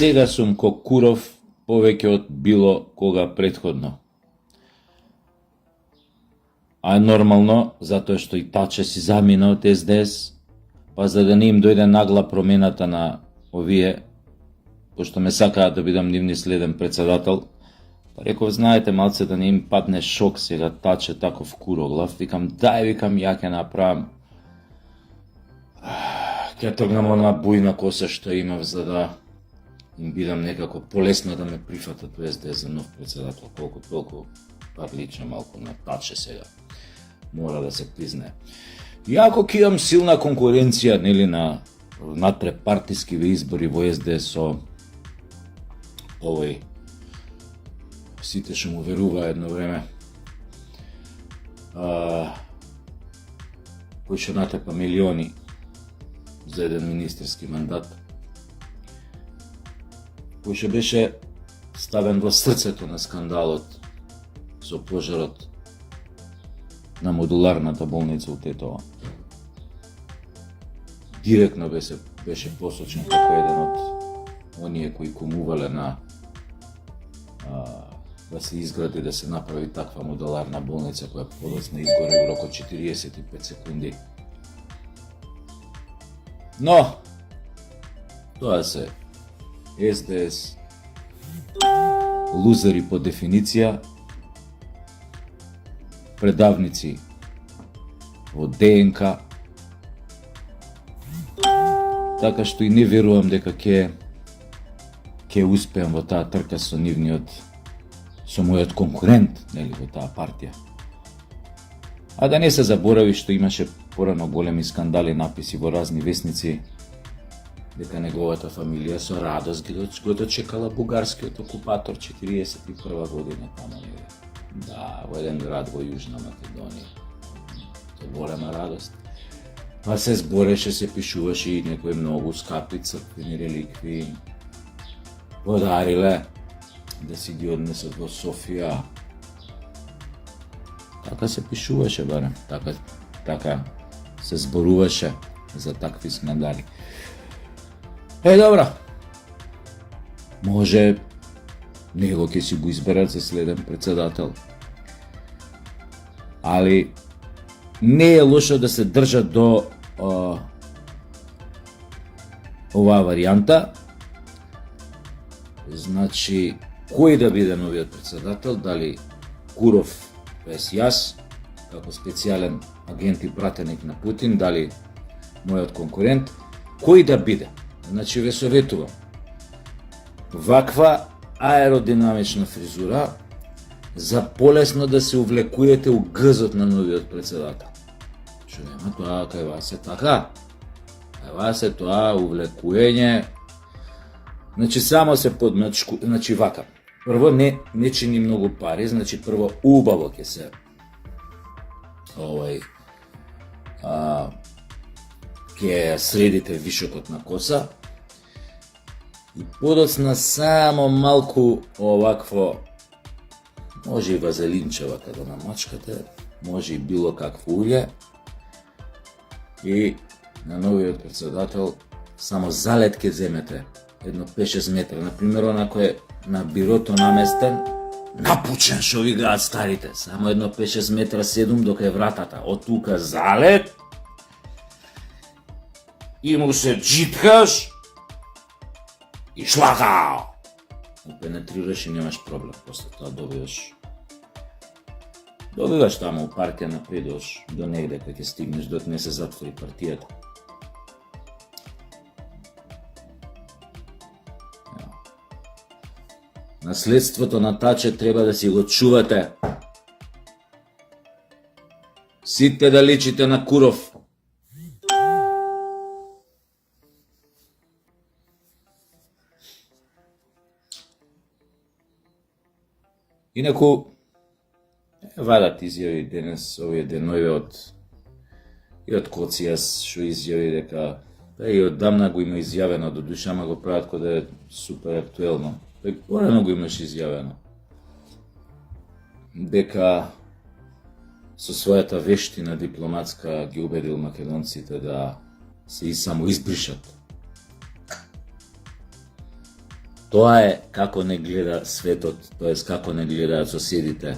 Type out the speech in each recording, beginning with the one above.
сега сум ко Куров повеќе од било кога претходно. А е нормално, затоа што и Таче си замина од СДС, па за да не им дојде нагла промената на овие, пошто ме сакаат да бидам нивни следен председател, па реков, знаете, малце да не им падне шок сега Таче таков куроглав, викам, ја ќе направам. Ќе тргнам она бујна коса што имав за да им бидам некако полесно да ме прифатат во СДС за нов председател, колку толку лича малку на Таче сега. Мора да се признае. Иако ќе имам силна конкуренција, нели, на натрепартиски избори во СДС со овој сите што му верува едно време. Кој што натрепа милиони за еден министерски мандат, кој што беше ставен во срцето на скандалот со пожарот на модуларната болница у Тетово. Директно беше посочен како еден од оние кои кумувале на да се изгради, да се направи таква модуларна болница која подоцна изгоре во рок од 45 секунди. Но, тоа се СДС, лузери по дефиниција, предавници во ДНК, така што и не верувам дека ќе успеам во таа трка со мојот конкурент, нели, во таа партија. А да не се заборави што имаше порано големи скандали, написи во разни весници, дека неговата фамилија со радост го дочекала бугарскиот окупатор 41 година таму негде. Да, во еден град во Јужна Македонија. Со голема радост. Па се збореше, се пишуваше и некои многу скапи црквени реликви подариле да си ги однесат во Софија. Така се пишуваше барем, така се зборуваше за такви скандали. Добро. Може него ќе си го изберат за следен председател. Али не е лошо да се држат до оваа варијанта. Значи, кој да биде новиот председател, дали Куров без јас, како специјален агент и пратеник на Путин, дали мојот конкурент, кој да биде. Значи, ве советувам. Ваква аеродинамична фризура за полесно да се увлекуете у гзот на новиот председател. Што нема тоа кај вас е така? Кај вас е тоа увлекуење. Значи, само се подмачку, значи вака. Прво не чини многу пари, значи прво убаво ќе се ќе средите вишокот на коса и подоцна само малку овакво, може и вазелинчева каде намачкате, може и било какво улје, и на новиот председател само залет ќе земете едно 5-6 метра, например онако е на бирото наместен, напучен шо ви гаат старите, само едно 5-6 метра седум дока е вратата, од тука залет и му се джиткаш и шлагао. Пенетрираш и немаш проблем, после тоа добиваш таму у партија напредуваш до негде кај ќе стигнеш док не се затвори партијата. Наследството на Таче треба да си го чувате. Сите да личите на Куров. Инаку, вадат изјави денес, овие денови од Коцијас, што изјави дека, и оддамна го има изјавено, до душа, ама го прават кога да е супер актуелно. Порано го имаш изјавено. Дека со својата вештина дипломатска ги убедил македонците да се и само избришат Тоа е како не гледа светот, тоест како не гледаат соседите.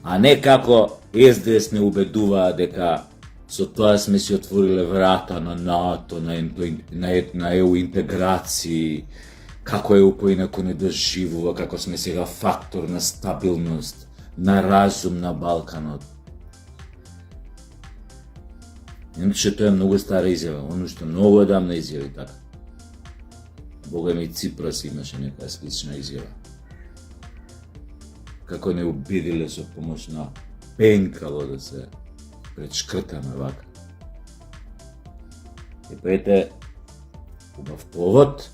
А не како СДС не убедуваа дека со тоа сме си отвориле врата на НАТО, на ЕУ интеграции, како ЕУ поинаку не доживува, како сме сега фактор на стабилност, на разум на Балканот. Иначе тоа е многу стара изјава, оно што многу одамна изјави така. Бога ми Ципрас имаше некоја слична изјава. Како не убедиле со помош на пенкало да се предшкртаме вака. И поете, убав повод,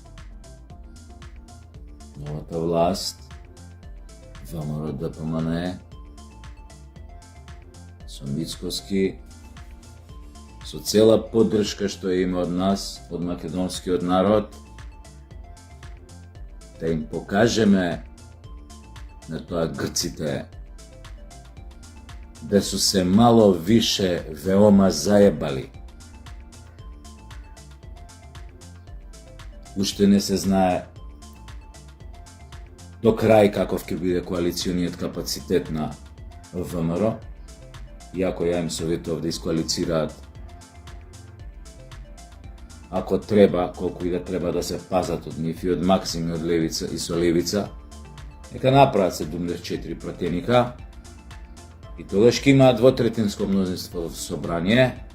новата власт, ВМРО ДПМН, со Мицкоски, со цела поддршка што има од нас, од македонскиот народ, да им покажеме на тоа грците да су се мало више веома заебали. Уште не се знае до крај каков ќе биде коалициониот капацитет на ВМРО, иако ја им советував да искоалицираат ако треба, колку и да треба да се пазат од нив и од Максим и од Левица и со Левица, нека направат 74 пратеника и тогаш ќе имаат двотретинско мнозинство в собрание,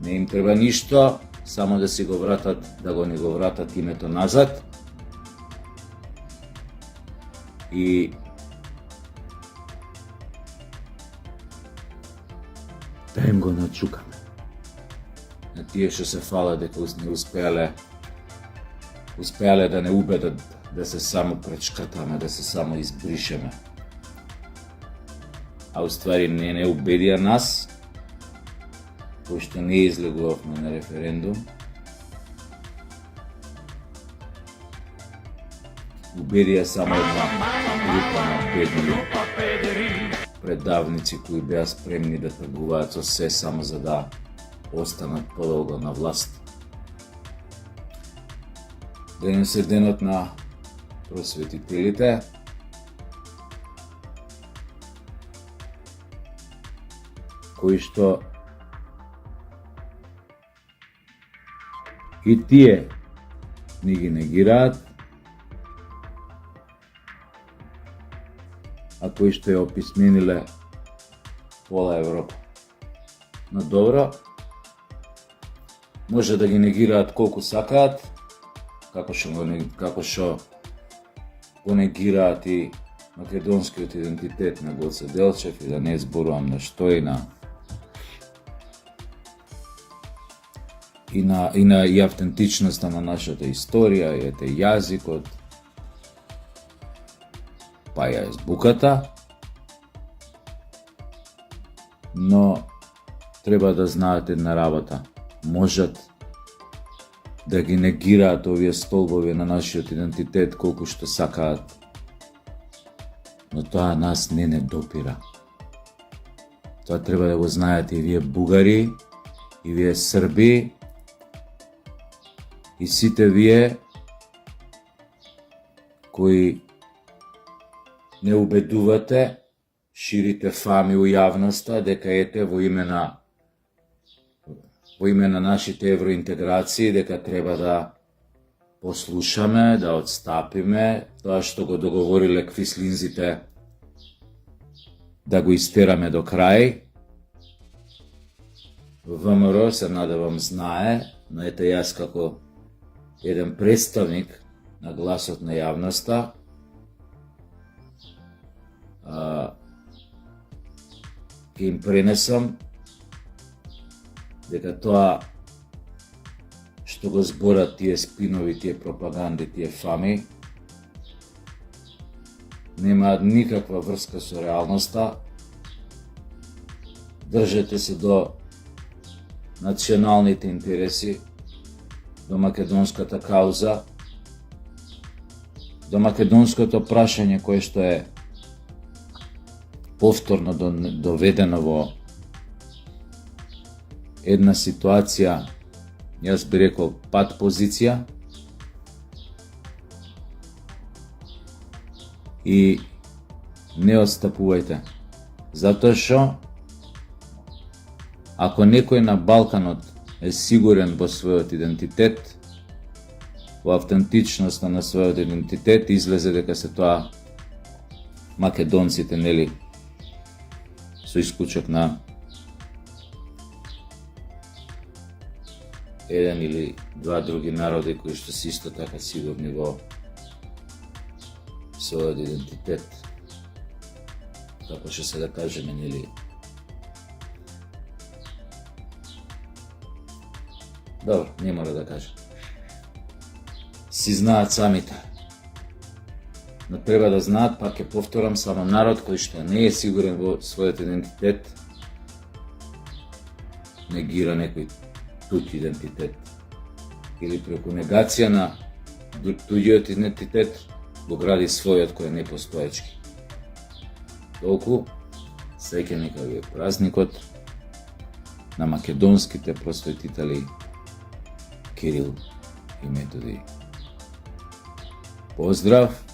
не им треба ништо, само да си го вратат, да го не го вратат името назад и да им го начукаме. На тие што се фала дека не успеале да не убедат да се само пречкртаме, да се само избришеме. А уствари не убедија нас, кои што не излегувавме на референдум, убедија само една група на бедни предавници кои беа спремни да тргуваат со се само за да останат подолго на власт. Денес е денот на просветителите. Кои што и тие не ги негираат, а кои што ја описмениле пола Европа. Но добро, може да ги негираат колку сакаат, како што го негираат и македонскиот идентитет на Гоце Делчев и да не зборувам на што и автентичноста на нашата историја, и јазикот, па ја збуката, но треба да знаат една работа. Можат да ги негираат овие столбови на нашиот идентитет колку што сакаат, но тоа нас не допира. Тоа треба да го знаете и вие бугари, и вие срби, и сите вие кои не убедувате, ширите фами у јавноста дека ете во име на нашите евроинтеграции, дека треба да послушаме, да отстапиме тоа што го договориле квислинзите да го истераме до крај. ВМРО се надевам знае, но ете јас како еден представник на гласот на јавноста ќе им пренесам дека тоа што го зборат тие спинови, тие пропаганди, тие фами, немаат никаква врска со реалноста. Држете се до националните интереси, до македонската кауза, до македонското прашање кое што е повторно доведено во една ситуација, јас би рекол пат позиција, и не отстапувајте. Затоа што ако некој на Балканот е сигурен во својот идентитет, во автентичноста на својот идентитет, излезе дека се тоа македонците, нели, со исклучок на еден или два други народи кои што се исто така сигурни во својот идентитет. Како што се да кажеме, нели, добро, не мора да кажем. Си знаат самите. Но треба да знаат, пак ќе повторам, само народ кој што не е сигурен во својот идентитет, негира некој туѓ идентитет. Или преку негација на туѓиот идентитет го гради својот кој е непостоечки. Толку, среќен нека ви е празникот на македонските просветители Кирил и Методи. Поздрав!